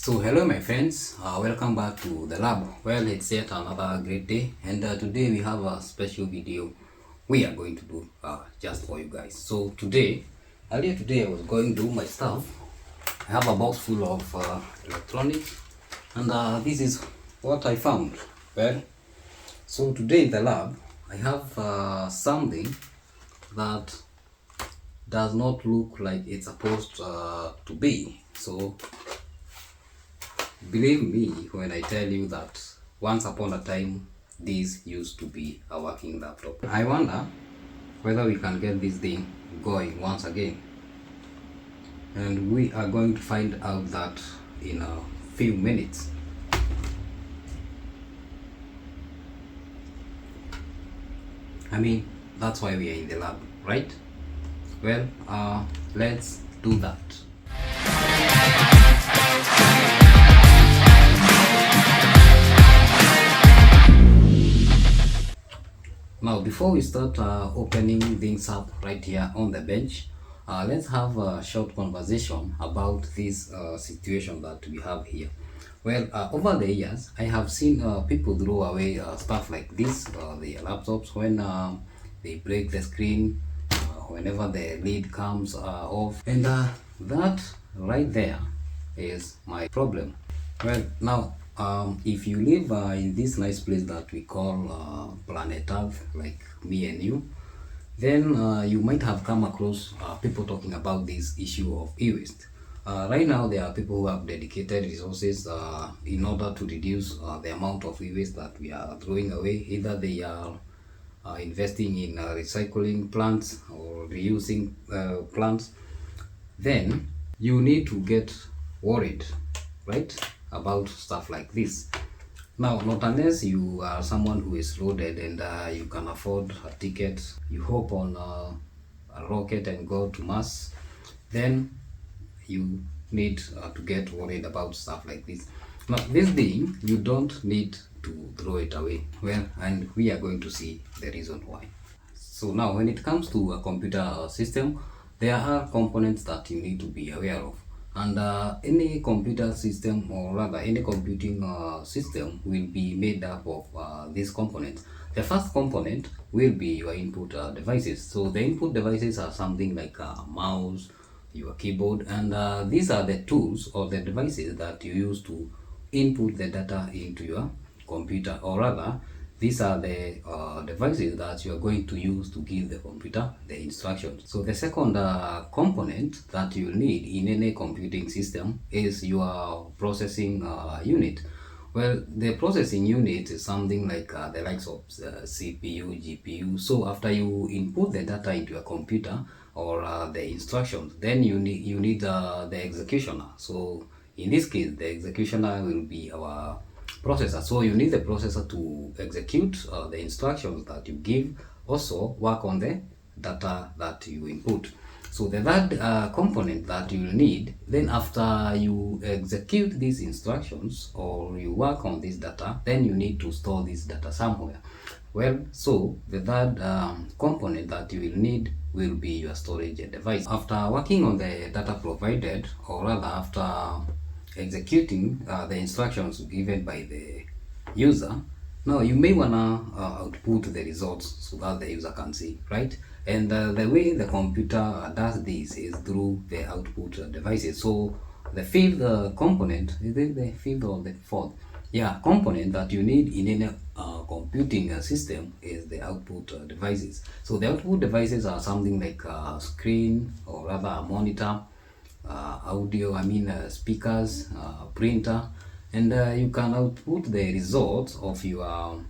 So hello my friends, welcome back to the lab. Well, it's yet another great day, and today we have a special video we are going to do just for you guys. So earlier today I was going to do my stuff. I have a box full of electronics, and this is what I found. Well, so today in the lab I have something that does not look like it's supposed to be. So believe me when I tell you that once upon a time this used to be a working laptop. I wonder whether we can get this thing going once again, and we are going to find out that in a few minutes. I mean, that's why we are in the lab, right? Well, let's do that. Now, before we start opening things up right here on the bench, let's have a short conversation about this situation that we have here. Well, over the years, I have seen people throw away stuff like this, their laptops, when they break the screen, whenever the lid comes off, and that right there is my problem. Well, now, if you live in this nice place that we call planet Earth, like me and you, then you might have come across people talking about this issue of e-waste. Right now, there are people who have dedicated resources in order to reduce the amount of e-waste that we are throwing away. Either they are investing in recycling plants or reusing plants. Then you need to get worried, right, about stuff like this. Now, not unless you are someone who is loaded and you can afford a ticket, you hop on a rocket and go to Mars, then you need to get worried about stuff like this. Now, this thing, you don't need to throw it away. Well, and we are going to see the reason why. So now, when it comes to a computer system, there are components that you need to be aware of. And any computer system, or rather any computing system, will be made up of these components. The first component will be your input devices. So the input devices are something like a mouse, your keyboard, and these are the tools or the devices that you use to input the data into your computer, or rather these are the devices that you are going to use to give the computer the instructions. So the second component that you need in any computing system is your processing unit. Well, the processing unit is something like the likes of CPU, GPU. So after you input the data into your computer or the instructions, then you need the executioner. So in this case, the executioner will be our processor. So you need the processor to execute the instructions that you give, also work on the data that you input. So the third component that you will need, then after you execute these instructions or you work on this data, then you need to store this data somewhere. Well, so the third component that you will need will be your storage device. After working on the data provided, or rather after executing the instructions given by the user, now you may wanna output the results so that the user can see, right? And the way the computer does this is through the output devices. So the fifth component, is it the fifth or the fourth? Yeah, component that you need in any computing system is the output devices. So the output devices are something like a screen, or rather a monitor, audio, speakers, printer, and you can output the results of your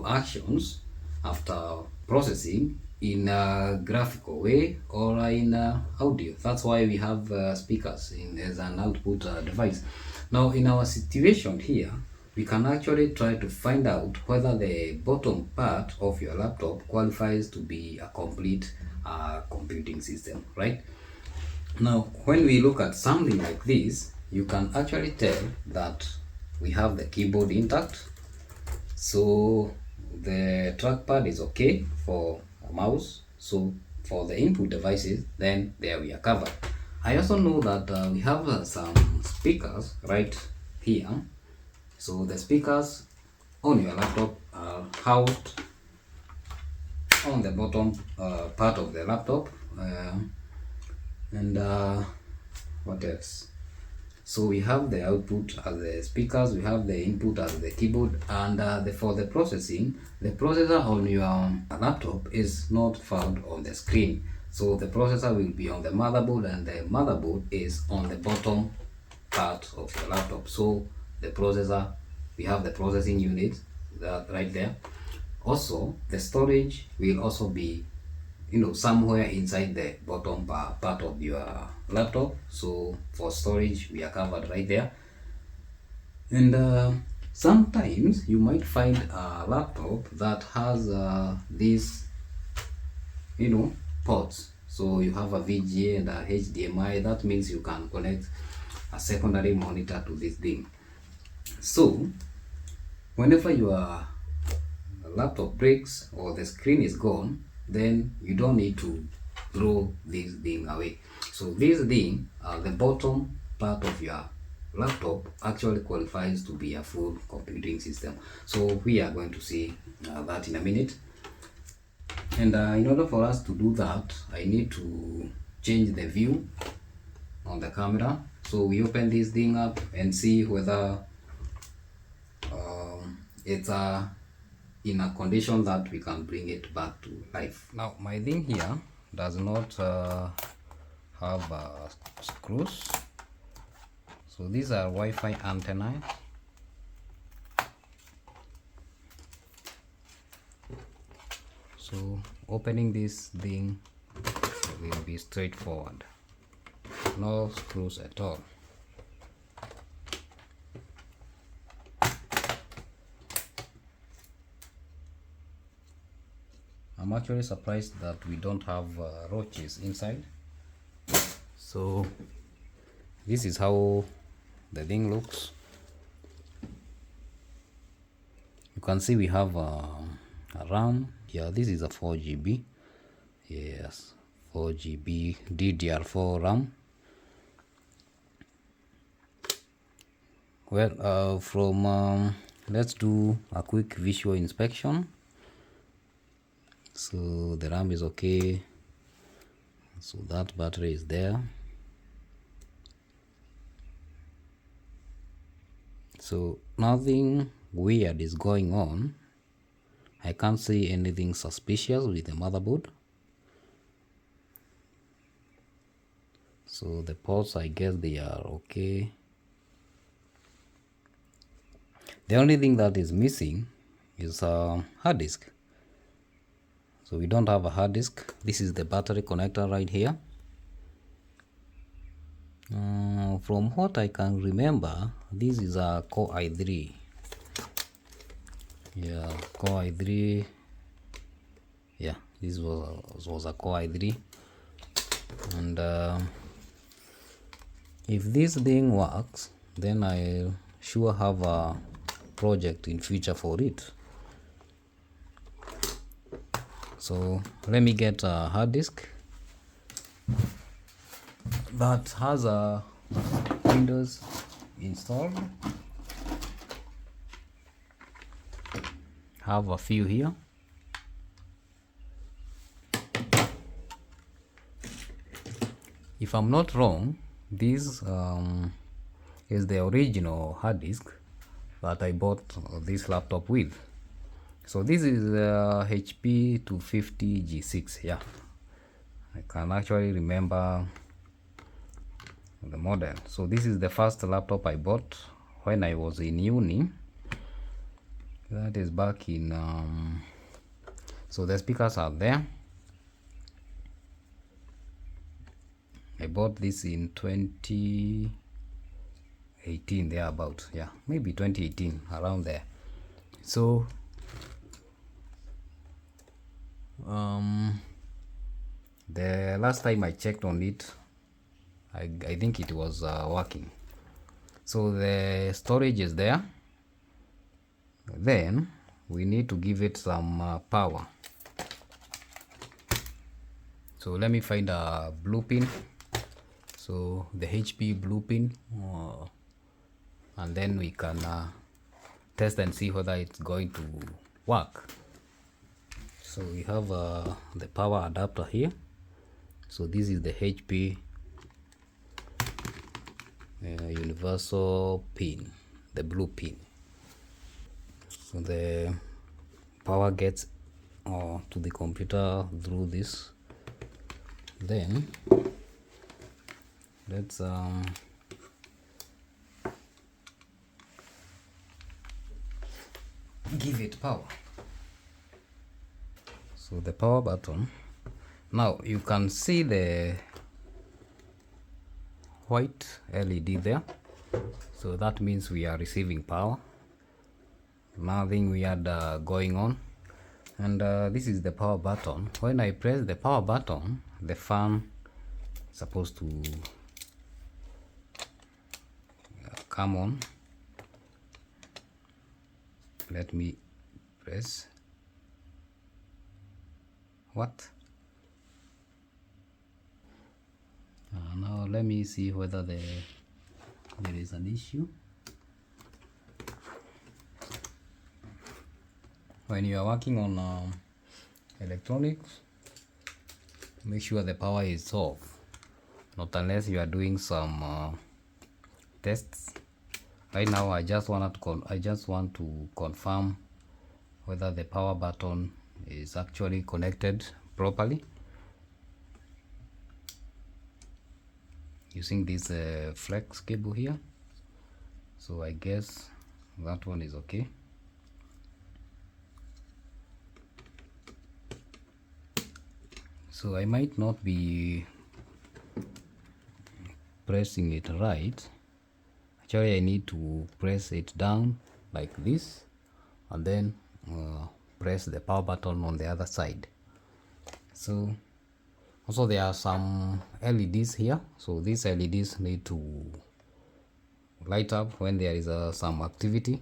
actions after processing in a graphical way or in audio. That's why we have speakers as an output device. Now, in our situation here, we can actually try to find out whether the bottom part of your laptop qualifies to be a complete computing system, right? Now, when we look at something like this, you can actually tell that we have the keyboard intact. So the trackpad is okay for a mouse. So for the input devices, then there we are covered. I also know that we have some speakers right here. So the speakers on your laptop are housed on the bottom part of the laptop, and what else? So we have the output as the speakers, we have the input as the keyboard, and for the processing, the processor on your laptop is not found on the screen. So the processor will be on the motherboard, and the motherboard is on the bottom part of your laptop. So the processor, we have the processing unit that right there. Also, the storage will also be somewhere inside the bottom part of your laptop. So for storage, we are covered right there. And sometimes you might find a laptop that has these ports. So you have a VGA and a HDMI. That means you can connect a secondary monitor to this thing. So whenever your laptop breaks or the screen is gone, then you don't need to throw this thing away. So this thing, the bottom part of your laptop actually qualifies to be a full computing system. So we are going to see that in a minute. And in order for us to do that, I need to change the view on the camera. So we open this thing up and see whether it's in a condition that we can bring it back to life. Now my thing here does not have screws, so these are Wi-Fi antennas. So opening this thing will be straightforward, no screws at all. I'm actually surprised that we don't have roaches inside. So this is how the thing looks. You can see we have a RAM. Yeah, this is a 4GB. Yes, 4GB DDR4 RAM. Well, let's do a quick visual inspection. So the RAM is okay, so that battery is there. So nothing weird is going on. I can't see anything suspicious with the motherboard. So the ports, I guess they are okay. The only thing that is missing is a hard disk. So we don't have a hard disk. This is the battery connector right here. From what I can remember, this is a Core i3. Yeah, Core i3. Yeah, this was a Core i3. And if this thing works, then I'll sure have a project in future for it. So let me get a hard disk that has a Windows installed. Have a few here. If I'm not wrong, this is the original hard disk that I bought this laptop with. So this is HP 250 G6. Yeah, I can actually remember the model. So this is the first laptop I bought when I was in uni. That is back in so the speakers are there. I bought this in 2018, thereabout. Yeah, maybe 2018, around there. So the last time I checked on it, I think it was working. So the storage is there. Then we need to give it some power. So let me find a blue pin. So the HP blue pin, and then we can test and see whether it's going to work. So we have the power adapter here. So this is the HP universal pin, the blue pin. So the power gets to the computer through this. Then let's give it power. So the power button, now you can see the white LED there, so that means we are receiving power. Nothing weird going on. And this is the power button. When I press the power button, the fan is supposed to come on. Let me press. What? Now let me see whether there is an issue. When you are working on electronics, make sure the power is off, not unless you are doing some tests. Right now I just want to confirm whether the power button is actually connected properly using this flex cable here. So I guess that one is okay. So I might not be pressing it right. Actually I need to press it down like this and then press the power button on the other side. So also there are some LEDs here, so these LEDs need to light up when there is some activity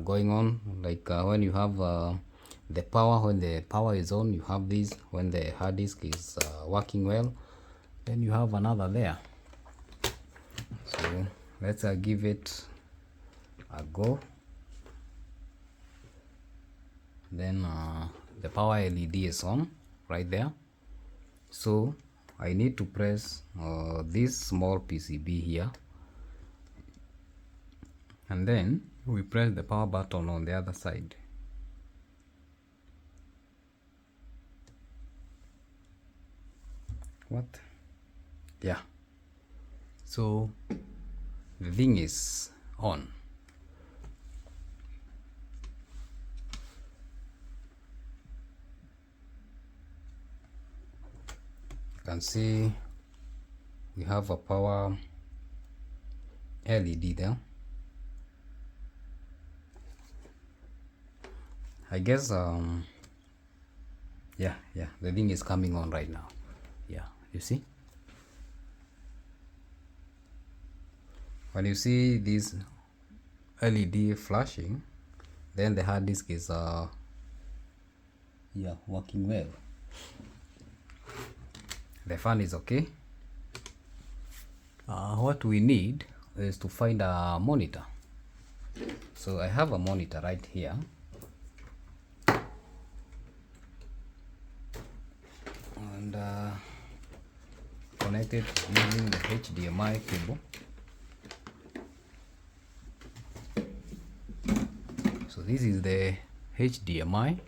going on, like when you have the power. When the power is on, you have this. When the hard disk is working well, then you have another there. So let's give it a go. Then the power LED is on right there. So I need to press this small PCB here, and then we press the power button on the other side. What? Yeah. So the thing is on. You can see we have a power LED there. I guess yeah, the thing is coming on right now. Yeah, you see, when you see this LED flashing, then the hard disk is yeah, working well. The fan is okay. What we need is to find a monitor. So I have a monitor right here. And connect it using the HDMI cable. So this is the HDMI.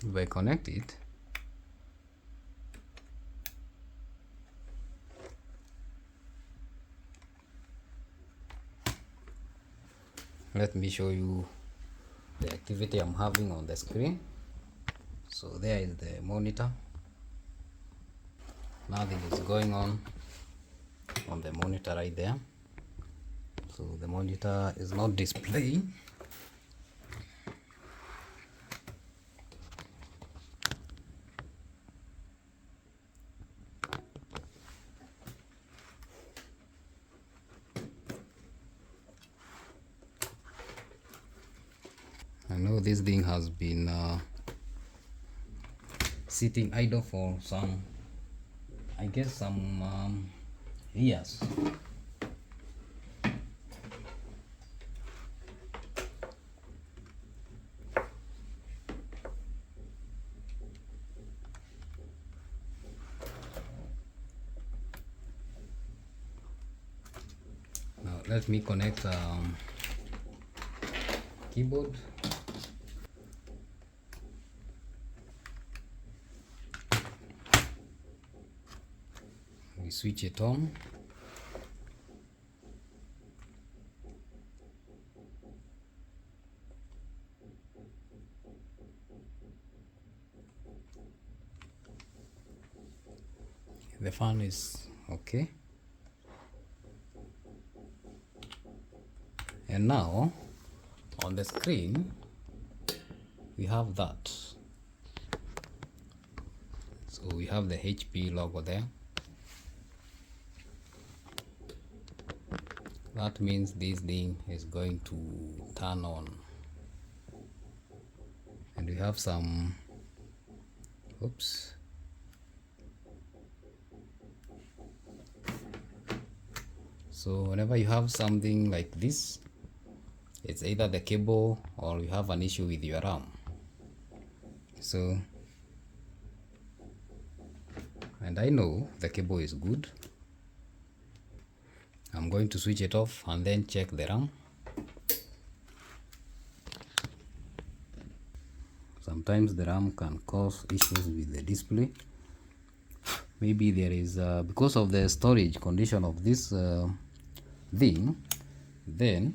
If I connect it, let me show you the activity I'm having on the screen. So there is the monitor. Nothing is going on the monitor right there. So the monitor is not displaying. I know this thing has been sitting idle for some, I guess, some years. Now let me connect keyboard. We switch it on. The fan is okay. And now on the screen we have that. So we have the HP logo there. That means this thing is going to turn on. And we have some, oops. So whenever you have something like this, it's either the cable or you have an issue with your RAM. So, and I know the cable is good. I'm going to switch it off and then check the RAM. Sometimes the RAM can cause issues with the display. Maybe there is, because of the storage condition of this thing, then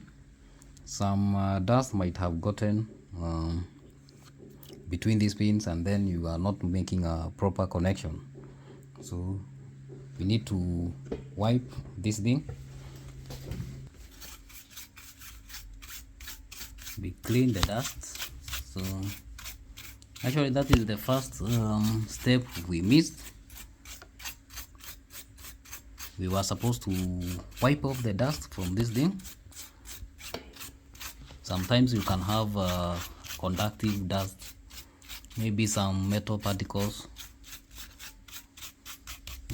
some dust might have gotten between these pins, and then you are not making a proper connection. So we need to wipe this thing. We clean the dust. So actually that is the first step we missed. We were supposed to wipe off the dust from this thing. Sometimes you can have conductive dust, maybe some metal particles,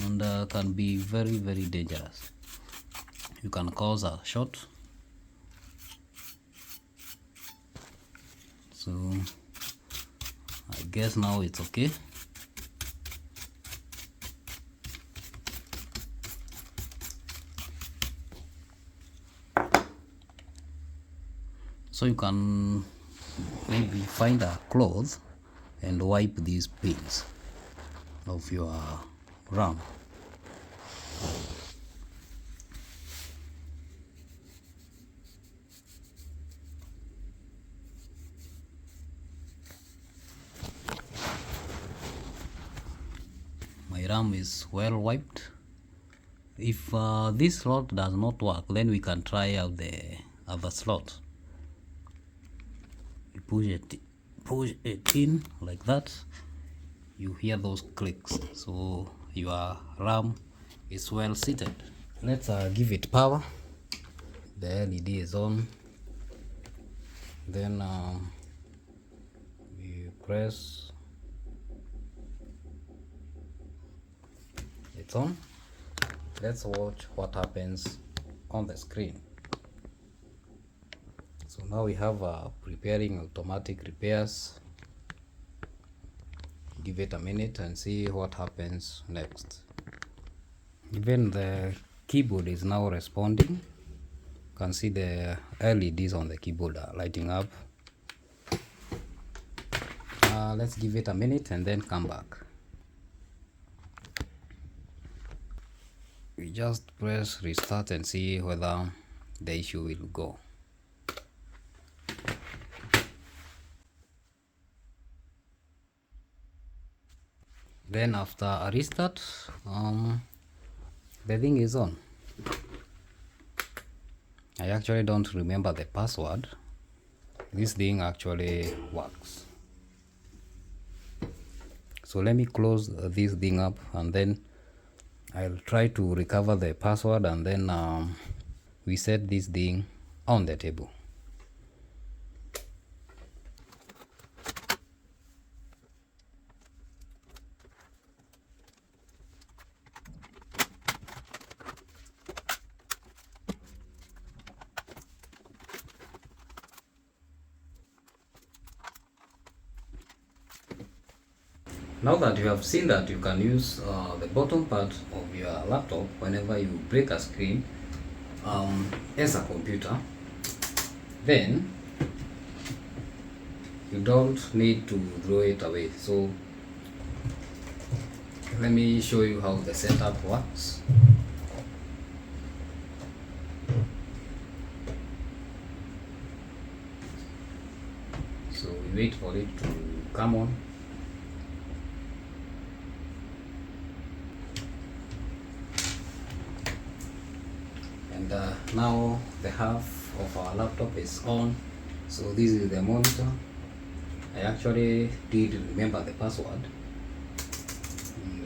and can be very, very dangerous. You can cause a short. So I guess now it's okay. So you can maybe find a cloth and wipe these pins of your RAM. My RAM is well wiped. If this slot does not work, then we can try out the other slot. You push it in like that, you hear those clicks, so your RAM is well seated. Let's give it power. The LED is on. Then we press, it's on. Let's watch what happens on the screen. So now we have preparing automatic repairs. Give it a minute and see what happens next. Even the keyboard is now responding. You can see the LEDs on the keyboard are lighting up. Let's give it a minute and then come back. We just press restart and see whether the issue will go. Then after a restart, the thing is on. I actually don't remember the password. This thing actually works. So let me close this thing up and then I'll try to recover the password, and then we set this thing on the table. now that you have seen that you can use the bottom part of your laptop whenever you break a screen as a computer, then you don't need to throw it away. So let me show you how the setup works. So we wait for it to come on. And now the half of our laptop is on. So this is the monitor. I actually did remember the password. And,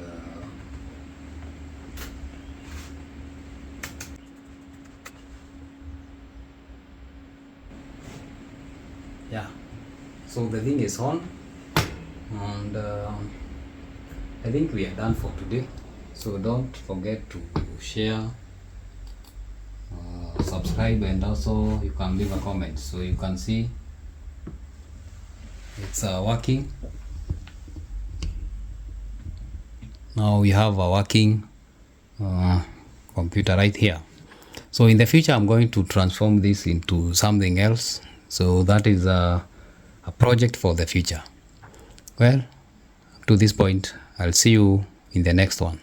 yeah, so the thing is on, and I think we are done for today. So don't forget to share, subscribe, and also you can leave a comment so you can see it's working. Now we have a working computer right here. So in the future I'm going to transform this into something else. So that is a project for the future. Well, to this point, I'll see you in the next one.